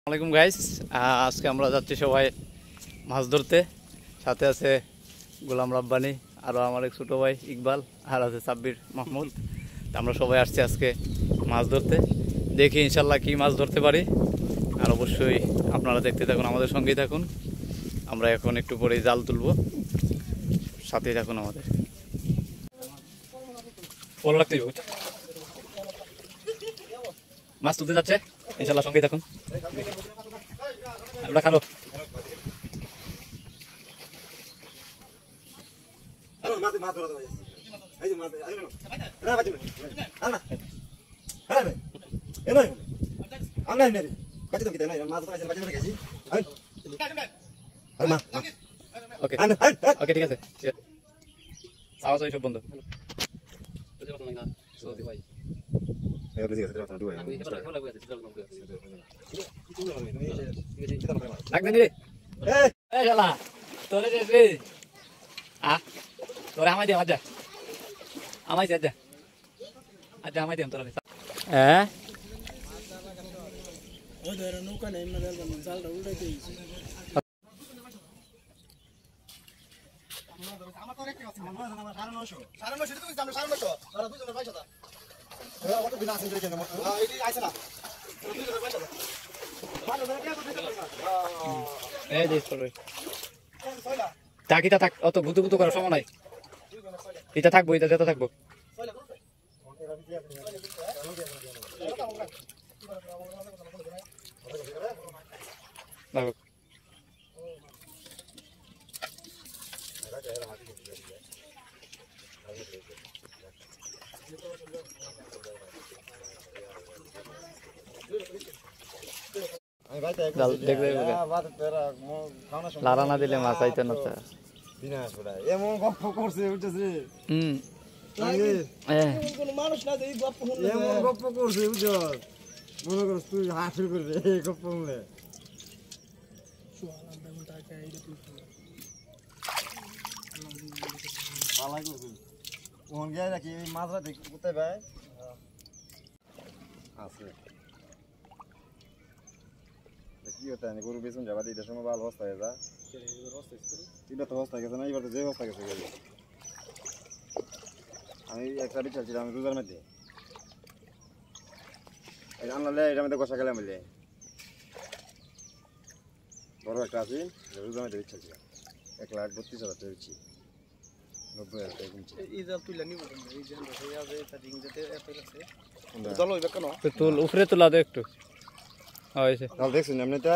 আসসালামাইকুম গাইস, আজকে আমরা যাচ্ছি সবাই মাছ ধরতে। সাথে আছে গোলাম রাব্বানি, আরও আমার এক ছোটো ভাই ইকবাল, আর আছে সাব্বির মাহমুদ। আমরা সবাই আসছি আজকে মাছ ধরতে। দেখি ইনশাল্লাহ কি মাছ ধরতে পারি। আর অবশ্যই আপনারা দেখতে থাকুন, আমাদের সঙ্গেই থাকুন। আমরা এখন একটু পরেই জাল তুলব, সাথেই থাকুন আমাদের। মাছ তুলতে যাচ্ছে, ইনশাল্লাহ সঙ্গেই থাকুন। আমরা খালো ওকে ওকে, ঠিক আছে। আওয়াজ হয় সব বন্ধ। তোরা আমায় দিয়ে আজা আমায় আজা আজা আমায় দিয়ে তোরা হ্যাঁ নৌকা নেই, জালটা উল্টাইতে টাকিটা থাক, অত গুতু গুতু করার সময় নাই। এটা থাকবো, এটা যেতে থাকবো। লারা না দিলে মাছ আইতে না। এমন গপ্প করছে বুঝছে, এমন গপ্প করছে বুঝছ, মনে করছ তুই হাসিল করবে এই গপ্প মনে। ওখান গিয়ে নাকি মাছরা দেখি কোথায় ভাই আছে কি হতে গরু বেচুন যাবা এটার সময় ভালো অবস্থা হয়ে যা। এটা তো অবস্থা গেছে না, এবার তো যে অবস্থা গেছে। আমি একটা বিচার ছিলাম আমি রোজার মধ্যে আনলে এটার মধ্যে কষা গেলাম বললে বড় একটা আছে রোজার মধ্যে বিচার ছিলাম 1,32,000 টাকা দিচ্ছি, 90,000 টাকা কিনছি। উপরে তোলা দে একটু। দেখছেন এমনিটা